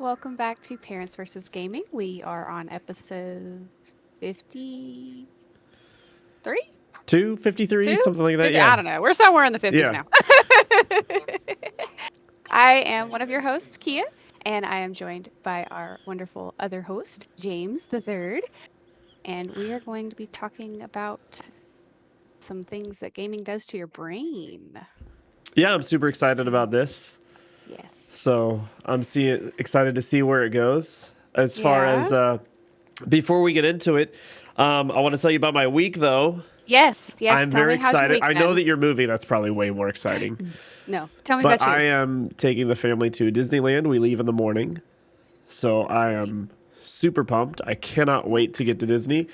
Welcome back to Parents versus Gaming. We are on episode 53? 253, 2? something like that. I Yeah. don't know. We're somewhere in the 50s Yeah. now. I am one of your hosts, Kia, and I am joined by our wonderful other host, James the Third. And we are going to be talking about some things that gaming does to your brain. Yeah, I'm super excited about this. Yes. So I'm excited to see where it goes. As far as before we get into it, I want to tell you about my week, though. Yes. I'm Tell very me how's your excited. week I know been? that you're moving. That's probably way more exciting. No, tell me But about yours. I am taking the family to Disneyland. We leave in the morning. So I am super pumped. I cannot wait to get to Disney.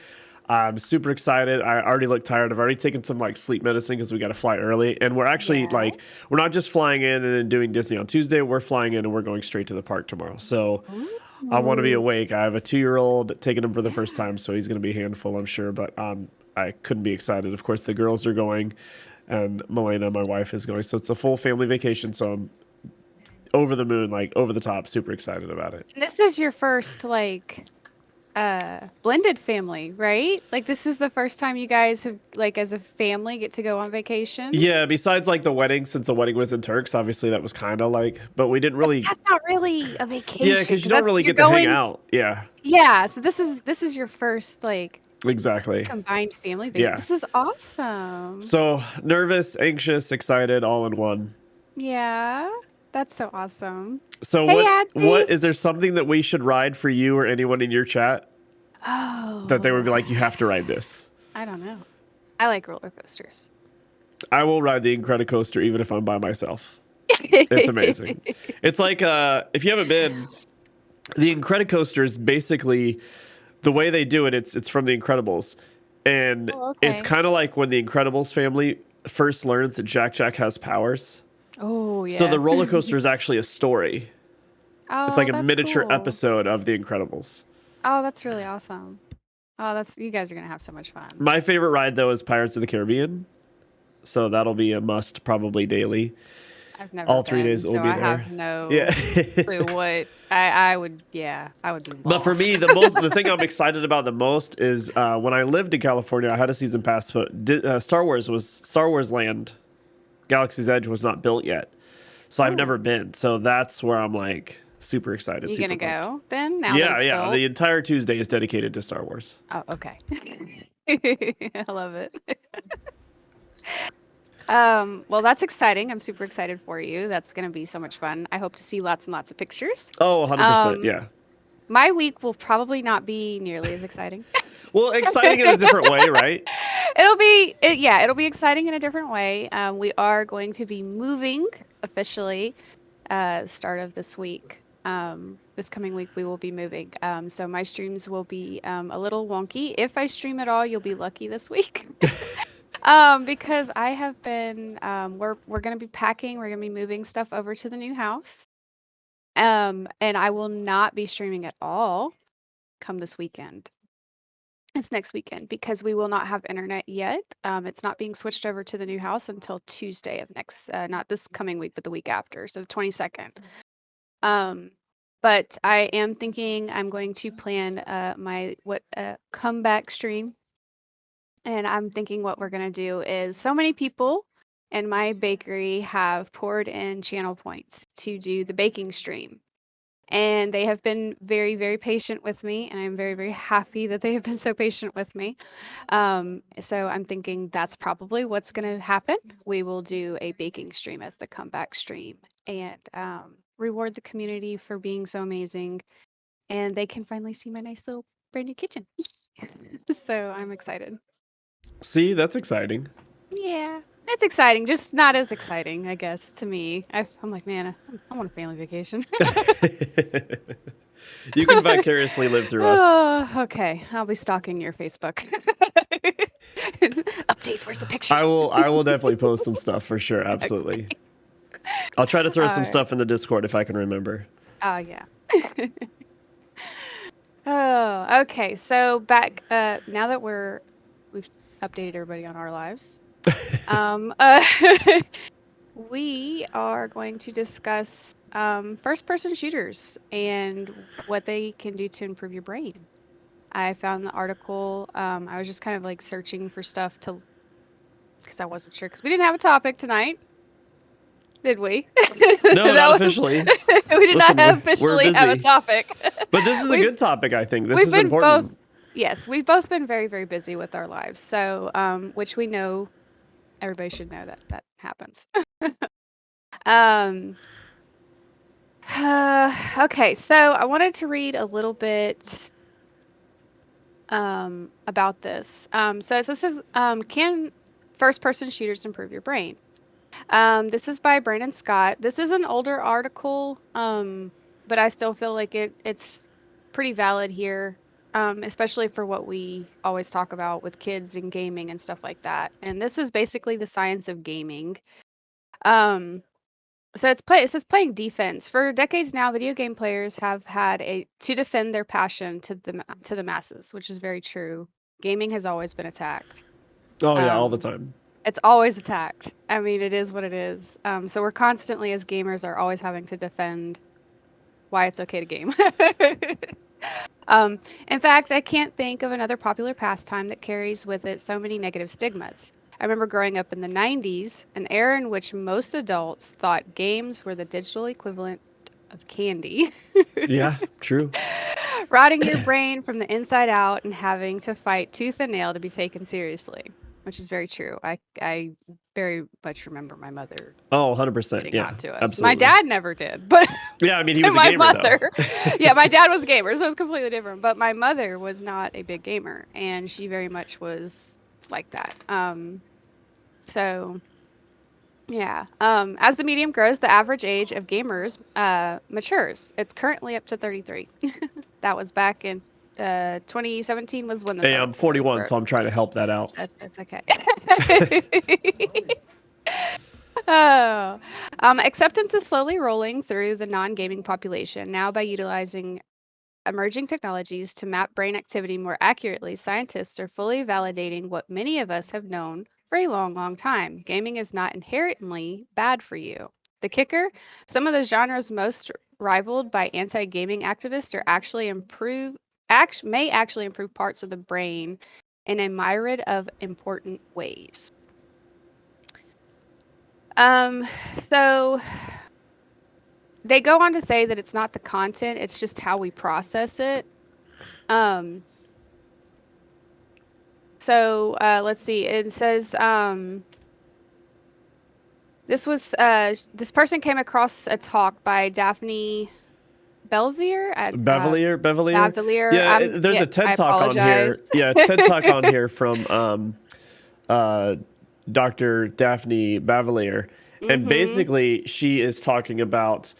I'm super excited. I already look tired. I've already taken some sleep medicine because we got to fly early. And we're actually we're not just flying in and then doing Disney on Tuesday. We're flying in and we're going straight to the park tomorrow. So I want to be awake. I have a 2-year-old taking him for the first time, so he's going to be a handful, I'm sure. But I couldn't be excited. Of course, the girls are going, and Milena, my wife, is going. So it's a full family vacation. So I'm over the moon, over the top, super excited about it. And this is your first blended family, right? This is the first time you guys have as a family get to go on vacation. Yeah, besides the wedding, since the wedding was in Turks, obviously that was kind of but we didn't really. That's not really a vacation. Yeah, because you don't really get to hang out. Yeah. Yeah, so this is your first exactly combined family vacation. Yeah. This is awesome. So nervous, anxious, excited, all in one. Yeah, that's so awesome. So hey, what is there something that we should ride for you or anyone in your chat? Oh. That they would be like, you have to ride this. I don't know. I like roller coasters. I will ride the Incredicoaster even if I'm by myself. It's amazing. It's if you haven't been, the Incredicoaster is basically the way they do it. It's from The Incredibles, and it's kind of like when the Incredibles family first learns that Jack has powers. Oh yeah. So the roller coaster is actually a story. Oh, it's like a miniature cool. episode of The Incredibles. Oh, that's really awesome. Oh, you guys are gonna have so much fun. My favorite ride though is Pirates of the Caribbean, so that'll be a must probably daily. I've never all 3 days will be there. I have no clue what I would. Yeah, I would be lost. But for me, the thing I'm excited about the most is when I lived in California, I had a season pass, but Star Wars Land, Galaxy's Edge was not built yet, so I've never been. So that's where I'm super excited. You gonna go then? Now yeah. Built? The entire Tuesday is dedicated to Star Wars. Oh, okay. I love it. Well, that's exciting. I'm super excited for you. That's gonna be so much fun. I hope to see lots and lots of pictures. Oh, 100%. Yeah. My week will probably not be nearly as exciting. Well, exciting in a different way, right? It'll be exciting in a different way. We are going to be moving officially start of this week. This coming week we will be moving. So my streams will be a little wonky. If I stream at all, you'll be lucky this week. Because I have been we're going to be packing, we're going to be moving stuff over to the new house. And I will not be streaming at all come this weekend. It's next weekend because we will not have internet yet. It's not being switched over to the new house until Tuesday of next, not this coming week, but the week after, so the 22nd. But I am thinking I'm going to plan my comeback stream. And I'm thinking what we're going to do is so many people in my bakery have poured in channel points to do the baking stream. And they have been very, very patient with me. And I'm very, very happy that they have been so patient with me. So I'm thinking that's probably what's going to happen. We will do a baking stream as the comeback stream and reward the community for being so amazing. And they can finally see my nice little brand new kitchen. So I'm excited. See, that's exciting. Yeah, it's exciting. Just not as exciting, I guess, to me. I'm like, man, I want a family vacation. You can vicariously live through us. Oh, okay. I'll be stalking your Facebook. Updates, where's the pictures? I will definitely post some stuff for sure. Absolutely. Okay. I'll try to throw some stuff in the Discord if I can remember. Oh, yeah. Oh, okay. So back, now that we've updated everybody on our lives. We are going to discuss first-person shooters and what they can do to improve your brain. I found the article. I was just kind of like searching for stuff to, because I wasn't sure, because we didn't have a topic tonight, did we? No, not That was officially. we did not Listen, have we're officially have a busy, topic. but this is a We've good topic. I think this we've is been both, important. yes, we've both been very, very busy with our lives. So, which we know everybody should know that that happens. Um, okay, so I wanted to read a little bit about this. So this is can first-person shooters improve your brain? This is by Brandon Scott. This is an older article, but I still feel like it's pretty valid here, especially for what we always talk about with kids and gaming and stuff like that. And this is basically the science of gaming. Um, so it says playing defense. For decades now, video game players have had to defend their passion to the masses, which is very true. Gaming has always been attacked. Oh yeah, all the Um, time. it's always attacked. I mean, it is what it is. So we're constantly, as gamers, are always having to defend why it's okay to game. Um, in fact, I can't think of another popular pastime that carries with it so many negative stigmas. I remember growing up in the 90s, an era in which most adults thought games were the digital equivalent of candy, Yeah, true. rotting your brain from the inside out and having to fight tooth and nail to be taken seriously, which is very true. I very much remember my mother Oh, 100%. getting Yeah, on to us. My absolutely. dad never did, but Yeah, I mean, he was a my gamer though. mother, yeah, my dad was a gamer, so it was completely different. But my mother was not a big gamer, and she very much was like that. So yeah. As the medium grows, the average age of gamers matures. It's currently up to 33. That was back in 2017 was when this Hey, I'm article was 41, so wrote. I'm trying to help that out. That's okay. Oh, acceptance is slowly rolling through the non-gaming population. Now, by utilizing emerging technologies to map brain activity more accurately, scientists are fully validating what many of us have known for a long, long time. Gaming is not inherently bad for you. The kicker, some of the genres most rivaled by anti-gaming activists are may actually improve parts of the brain in a myriad of important ways. Um, so they go on to say that it's not the content, it's just how we process it. Um, so let's see. It says this person came across a talk by Daphne Belvier at Bevelier. Bavelier. Yeah, there's Yeah, a TED I talk on here. apologize. Yeah, TED talk on here from uh, Dr. Daphne Bavelier, and Mm-hmm. basically she is talking about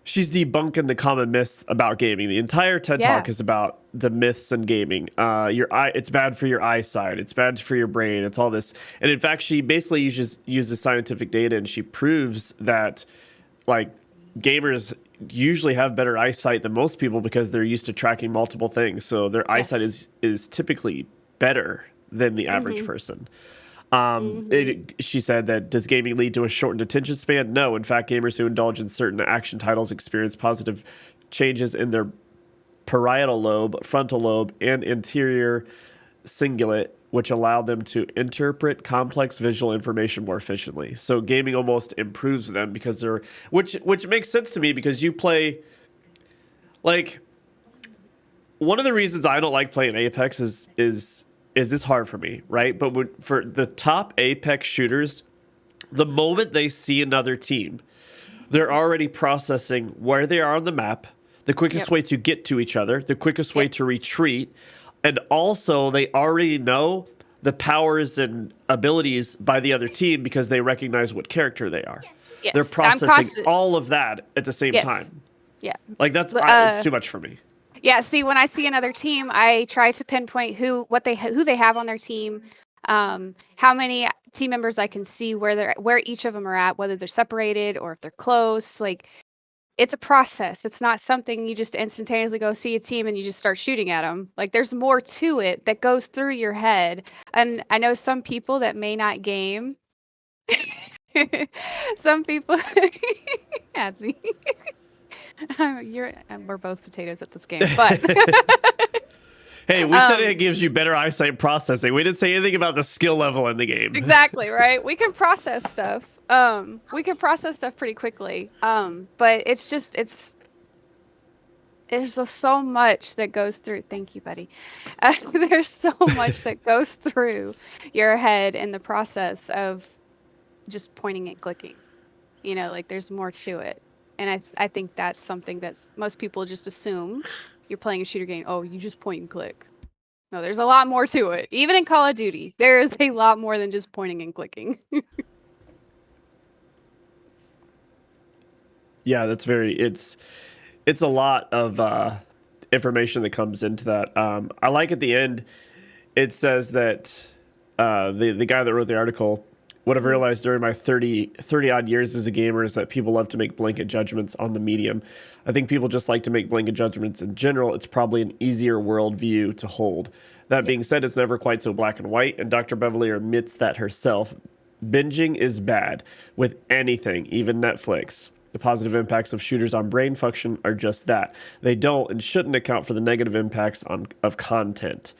she's debunking the common myths about gaming. The entire TED Yeah. talk is about the myths in gaming. Your eye, it's bad for your eyesight. It's bad for your brain. It's all this, and in fact, she basically uses scientific data, and she proves that like gamers usually have better eyesight than most people because they're used to tracking multiple things. So their eyesight Yes. is typically better than the average Mm-hmm. person. Mm-hmm. She said that does gaming lead to a shortened attention span? No. In fact, gamers who indulge in certain action titles experience positive changes in their parietal lobe, frontal lobe, and anterior cingulate, which allow them to interpret complex visual information more efficiently. So gaming almost improves them because they're which makes sense to me because you play like one of the reasons I don't like playing Apex is this hard for me, right? But for the top Apex shooters, the moment they see another team, they're already processing where they are on the map, the quickest Yep. way to get to each other, the quickest way Yep. to retreat, and also they already know the powers and abilities by the other team because they recognize what character they are. They're Yes. I'm processing constant. all of that at the same Yes. time. Yeah. Like it's Uh, too much for me. Yeah, see, when I see another team, I try to pinpoint who they have on their team, how many team members I can see where each of them are at, whether they're separated or if they're close. Like it's a process. It's not something you just instantaneously go see a team and you just start shooting at them. Like there's more to it that goes through your head. And I know some people that may not game. Some people Yeah, see, we're both potatoes at this game, but Hey, we said it um, gives you better eyesight processing. We didn't say anything about the skill level in the game. exactly, right? We can process stuff. We can process stuff pretty quickly. But it's just there's so much that goes through. Thank you, buddy. There's so much that goes through your head in the process of just pointing and clicking. Like there's more to it. And I think that's something that's most people just assume you're playing a shooter game. Oh, you just point and click. No, there's a lot more to it. Even in Call of Duty, there is a lot more than just pointing and clicking. Yeah, it's a lot of information that comes into that. I like at the end, it says that the guy that wrote the article, what I've realized during my 30 odd years as a gamer is that people love to make blanket judgments on the medium. I think people just like to make blanket judgments in general. It's probably an easier worldview to hold. That being said, it's never quite so black and white, and Dr. Beverly admits that herself. Binging is bad with anything, even Netflix. The positive impacts of shooters on brain function are just that. They don't and shouldn't account for the negative impacts of content.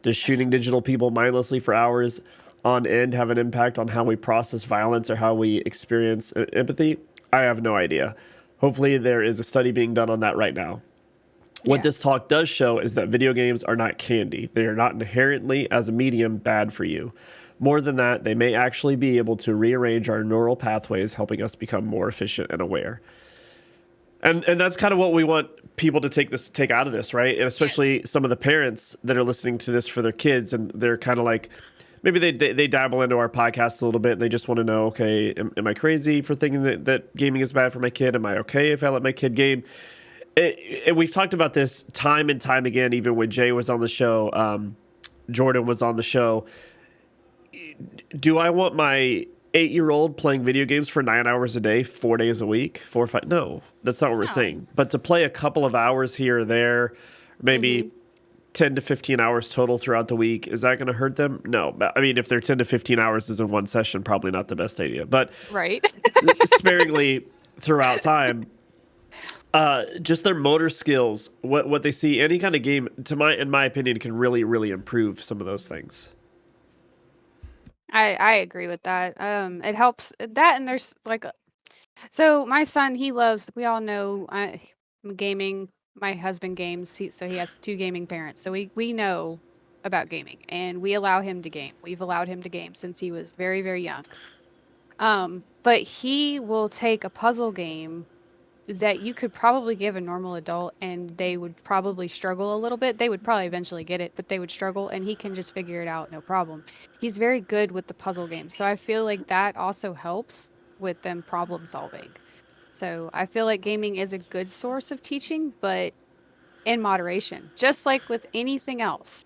Does shooting digital people mindlessly for hours on end have an impact on how we process violence or how we experience empathy? I have no idea. Hopefully, there is a study being done on that right now. What this talk does show is that video games are not candy. They are not inherently, as a medium, bad for you. Take than that, they may actually be able to rearrange our neural pathways, helping us become more efficient and aware. And that's kind of what we want people to take out of this, right? And especially some of the parents that are listening to this for their kids, and they're kind of like, maybe they dabble into our podcast a little bit, and they just want to know, okay, am I crazy for thinking that gaming is bad for my kid? Am I okay if I let my kid game? We've talked about this time and time again, even when Jay was on the show, Jordan was on the show. Do I want my 8-year-old playing video games for 9 hours a day, 4 days a week, 4 or 5? No, that's not what we're saying. But to play a couple of hours here or there, maybe 10 to 15 hours total throughout the week, is that going to hurt them? No. I mean, if they're 10 to 15 hours is in one session, probably not the best idea. But right. sparingly throughout time, just their motor skills, what they see, any kind of game, in my opinion, can really, really improve some of those things. I agree with that. It helps that, and there's like, so my son, we all know, gaming. My husband games, so he has 2 gaming parents. So we know about gaming, and we allow him to game. We've allowed him to game since he was very, very young. But he will take a puzzle game that you could probably give a normal adult, and they would probably struggle a little bit. They would probably eventually get it, but they would struggle, and he can just figure it out, no problem. He's very good with the puzzle games. So I feel like that also helps with them problem solving. So I feel like gaming is a good source of teaching, but in moderation, just like with anything else.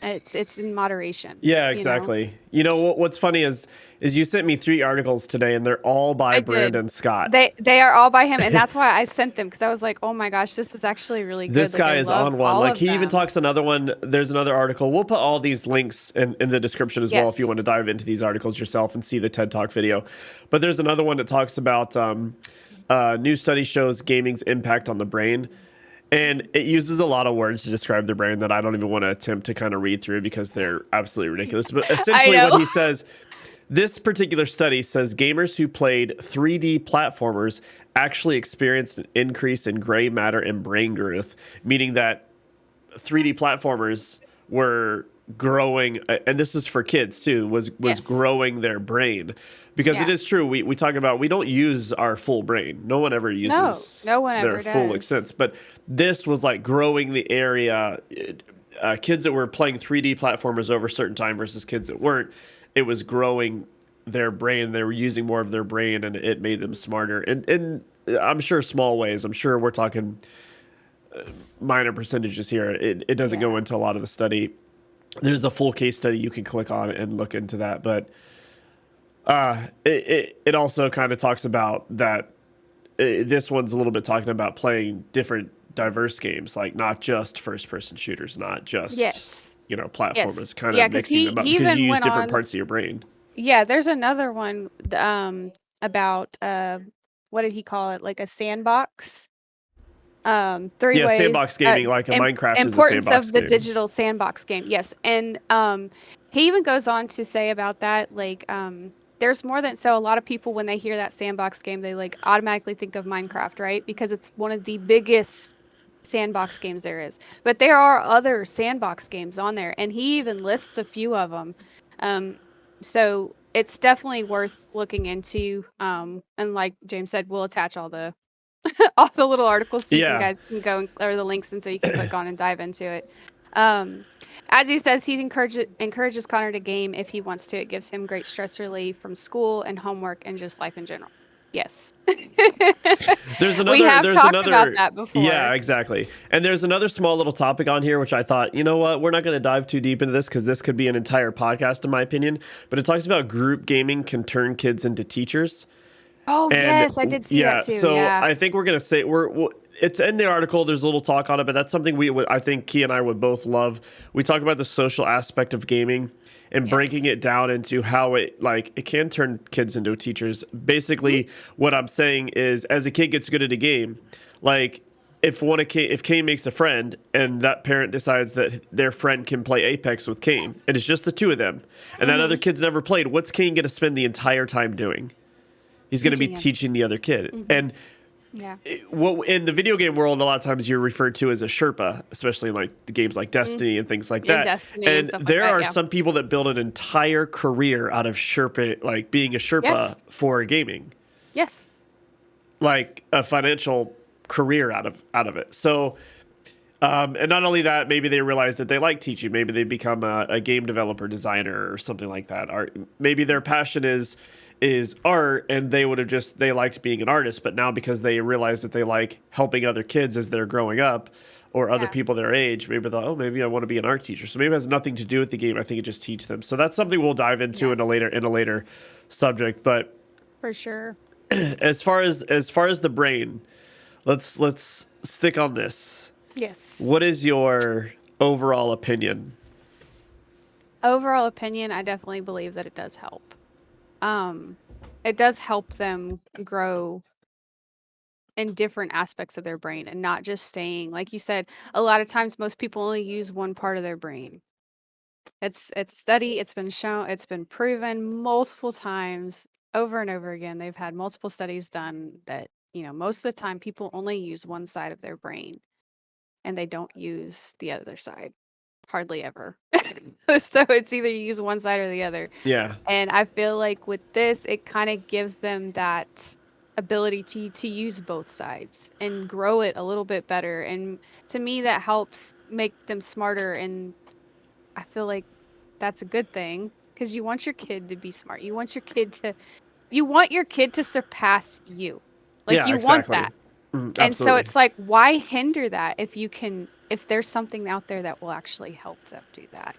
It's in moderation. Yeah, exactly. You know what's funny is you sent me 3 articles today, and they're all by Brandon Scott. They are all by him, and that's why I sent them, because I was like, oh my gosh, this is actually really good. This guy is on one. Like, he even talks another one. There's another article. We'll put all these links in the description as well if you want to dive into these articles yourself and see the TED Talk video. But there's another one that talks about new study shows gaming's impact on the brain. And it uses a lot of words to describe the brain that I don't even want to attempt to kind of read through because they're absolutely ridiculous. But essentially what he says, this particular study says gamers who played 3D platformers actually experienced an increase in gray matter and brain growth, meaning that 3D platformers were growing, and this is for kids too, was growing their brain. Because it is true, we talk about, we don't use our full brain. No one ever uses no one ever their full extent. But this was like growing the area. Kids that were playing 3D platformers over a certain time versus kids that weren't, it was growing their brain. They were using more of their brain, and it made them smarter. And I'm sure small ways. I'm sure we're talking minor percentages here. It doesn't go into a lot of the study. There's a full case study you can click on and look into that. But it also kind of talks about that. This one's a little bit talking about playing different diverse games, like not just first-person shooters, not just platformers, kind of mixing them up because you use different parts of your brain. Yeah, there's another one. about what did he call it? Like a sandbox. Three Yeah, ways. sandbox gaming, like a Minecraft is a Importance sandbox of the game. digital sandbox game. Yes, and he even goes on to say about that, like there's more than so a lot of people when they hear that sandbox game, they like automatically think of Minecraft, right? Because it's one of the biggest sandbox games there is. But there are other sandbox games on there, and he even lists a few of them. Um, so it's definitely worth looking into. And like James said, we'll attach all the all the little articles so you can Yeah. guys can go or the links and so you can click on and dive into it. Um, as he says, he encourages Connor to game if he wants to. It gives him great stress relief from school and homework and just life in general. Yes. We have There's talked about another that yeah, before. exactly. And there's another small little topic on here which I thought, you know what, we're not going to dive too deep into this because this could be an entire podcast in my opinion, but it talks about group gaming can turn kids into teachers. Oh, And yes, I did see that yeah, too. so Yeah. I think we're gonna say it's in the article. There's a little talk on it, but that's something we would I think Key and I would both love. We talk about the social aspect of gaming and breaking Yes. it down into how it can turn kids into teachers. Mhm. Basically, what I'm saying is, as a kid gets good at a game, like if Kane makes a friend and that parent decides that their friend can play Apex with Kane, and it's just the two of them, and that other Mhm. kid's never played, what's Kane going to spend the entire time doing? He's going to be Teaching him. teaching the other kid. Mhm. And Yeah. what in the video game world, a lot of times you're referred to as a Sherpa, especially in like the games like Mm. Destiny and things like In that. Destiny and And stuff like there that. are Yeah. some people that build an entire career out of Sherpa, like being a Yes. Sherpa for gaming, Yes. like a financial career out of it. So, and not only that, maybe they realize that they like teaching. Maybe they become a game developer, designer, or something like that. Or maybe their passion is art, and they liked being an artist, but now because they realize that they like helping other kids as they're growing up, or other Yeah. people their age, maybe thought, oh, maybe I want to be an art teacher. So maybe it has nothing to do with the game. I think it just teach them. So that's something we'll dive into Yeah. in a later subject. But For sure. as far as the brain, let's stick on this. Yes. What is your overall opinion? Overall opinion, I definitely believe that it does help. Um, it does help them grow in different aspects of their brain and not just staying, like you said, a lot of times most people only use one part of their brain. It's study, it's been shown, it's been proven multiple times over and over again. They've had multiple studies done that, most of the time people only use one side of their brain and they don't use the other side hardly ever. So it's either you use one side or the other. Yeah. And I feel like with this, it kind of gives them that ability to use both sides and grow it a little bit better. And to me, that helps make them smarter. And I feel like that's a good thing because you want your kid to be smart. You want your kid to surpass you. Like Yeah, you want exactly. that. And so Absolutely. it's like, why hinder that if there's something out there that will actually help them do that?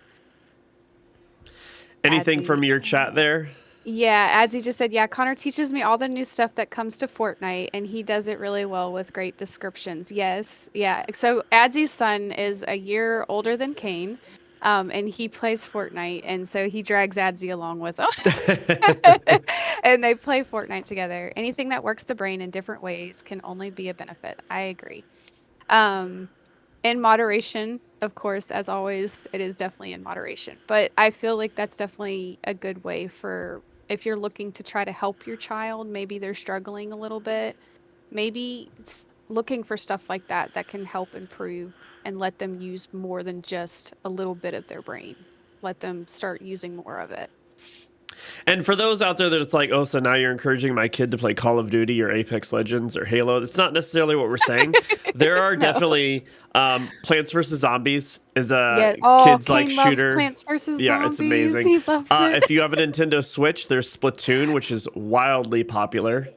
Anything Adsy. from your chat there? Yeah, Adsy just said, yeah, Connor teaches me all the new stuff that comes to Fortnite, and he does it really well with great descriptions. Yes, yeah. So Adsy's son is a year older than Kane, and he plays Fortnite, and so he drags Adsy along with him. And they play Fortnite together. Anything that works the brain in different ways can only be a benefit. I agree. Um, in moderation, of course, as always, it is definitely in moderation. But I feel like that's definitely a good way for if you're looking to try to help your child, maybe they're struggling a little bit, maybe looking for stuff like that that can help improve and let them use more than just a little bit of their brain. Let them start using more of it. And for those out there that it's like, oh, so now you're encouraging my kid to play Call of Duty or Apex Legends or Halo. That's not necessarily what we're saying. There are No. definitely Plants vs Zombies is Yeah. a Oh, kids like Kane loves shooter. Plants vs. Yeah, it's Zombies. amazing. He loves it. If you have a Nintendo Switch, there's Splatoon, which is wildly popular,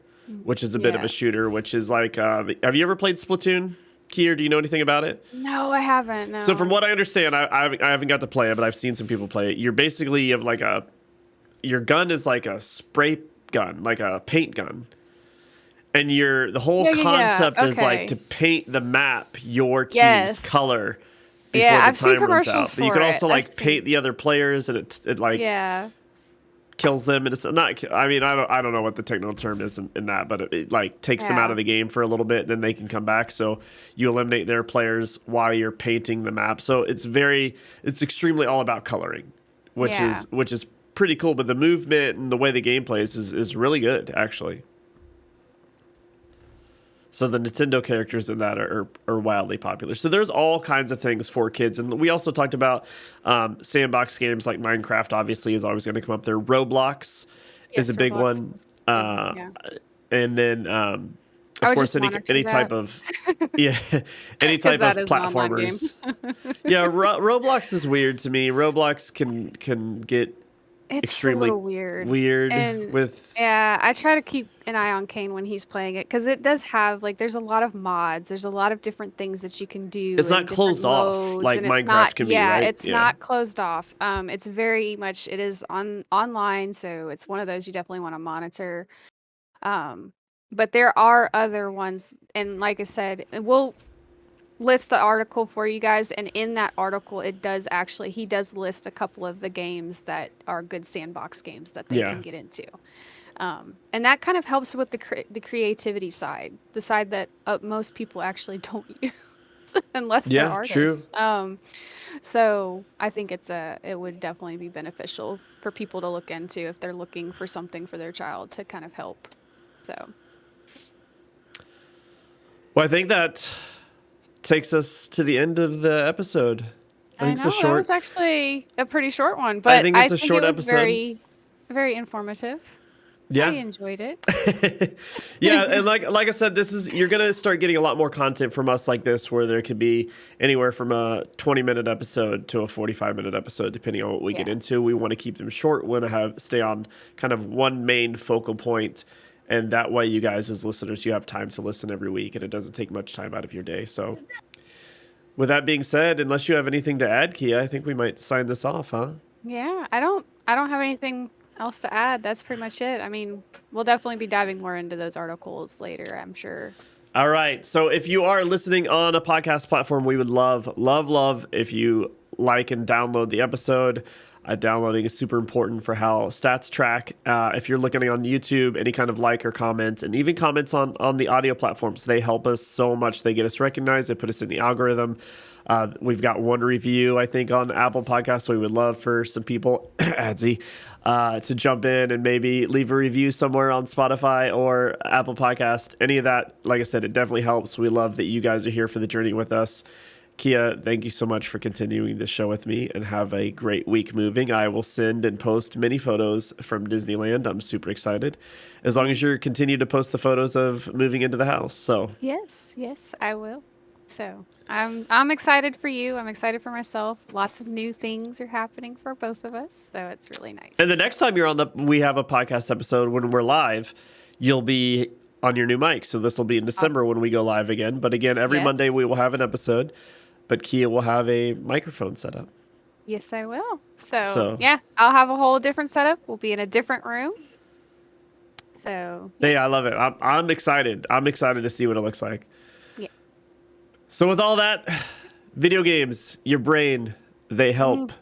which is a bit of Yeah. a shooter. Which is like, have you ever played Splatoon, Kier? Do you know anything about it? No, I haven't. So from No. what I understand, I haven't got to play it, but I've seen some people play it. You have like your gun is like a spray gun, like a paint gun. And the whole Yeah, yeah, yeah. concept is like Okay. to paint the map your team's Yes. color Yeah, before the I've seen time runs out. commercials But you for can it. also I've like seen. paint the other players, and it like Yeah. kills them, and it's not. I mean, I don't know what the technical term is in that, but it like takes them out Yeah. of the game for a little bit, and then they can come back. So you eliminate their players while you're painting the map. So it's extremely all about coloring, Yeah. which is pretty cool. But the movement and the way the game plays is really good, actually. So the Nintendo characters in that are wildly popular. So there's all kinds of things for kids, and we also talked about sandbox games like Minecraft. Obviously, is always going to come up there. Roblox is a Yes, big Roblox one, is a good one. Yeah. and then I of would course just monitor any type that of yeah any because type that of is an online game. platformers. Yeah, Roblox is weird to me. Roblox can get It's a extremely little weird. weird And with. yeah, I try to keep an eye on Kane when he's playing it because it does have like there's a lot of mods. There's a lot of different things that you can do It's not and different closed off modes like and it's not Minecraft can be, yeah, right? it's Yeah. not closed off. It's very much it is online, so it's one of those you definitely want to monitor. Um, but there are other ones and like I said, we'll list the article for you guys, and in that article it does actually he does list a couple of the games that are good sandbox games that they Yeah. can get into, and that kind of helps with the creativity side, the side that most people actually don't use unless they're Yeah, true. artists. So I think it would definitely be beneficial for people to look into if they're looking for something for their child to kind of help. So Well, I think that takes us to the end of the episode. I I think it's a know that was short. actually a pretty short one, I but think I it's a think it short was episode. very informative. I Yeah. enjoyed it. Yeah, and like I said, this is you're gonna start getting a lot more content from us like this, where there could be anywhere from a 20-minute episode to a 45-minute episode, depending on what we get Yeah. into. We want to keep them short. We want to have stay on kind of one main focal point, and that way, you guys as listeners, you have time to listen every week, and it doesn't take much time out of your day. So, with that being said, unless you have anything to add, Kia, I think we might sign this off, huh? Yeah, I don't have anything else to add. That's pretty much it. I mean, we'll definitely be diving more into those articles later, I'm sure. All right. So if you are listening on a podcast platform, we would love if you like and download the episode. Downloading is super important for how stats track. If you're looking on YouTube, any kind of like or comment, and even comments on the audio platforms, they help us so much. They get us recognized. They put us in the algorithm. We've got one review, I think, on Apple Podcasts. So we would love for some people, Adsy, to jump in and maybe leave a review somewhere on Spotify or Apple Podcast. Any of that, like I said, it definitely helps. We love that you guys are here for the journey with us. Kia, thank you so much for continuing this show with me, and have a great week moving. I will send and post many photos from Disneyland. I'm super excited. As long as you continue to post the photos of moving into the house. So Yes, I will. So I'm excited for you. I'm excited for myself. Lots of new things are happening for both of us, so it's really nice. and the next time we have a podcast episode when we're live, you'll be on your new mic. So this will be in December when we go live again. But again, every Yes, Monday we will have an episode, but Kia will have a microphone set up. yes, I will. So So yeah, I'll have a whole different setup. We'll be in a different room. So hey, I love it. I'm excited. I'm excited to see what it looks like. yeah. So with all that, video games, your brain, they help.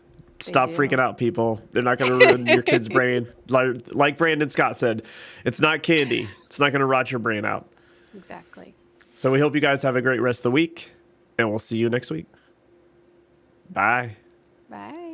Stop do. freaking out, people. They're not going to ruin your kid's brain. Like Brandon Scott said, it's not candy. It's not going to rot your brain out. Exactly. So we hope you guys have a great rest of the week, and we'll see you next week. Bye. Bye.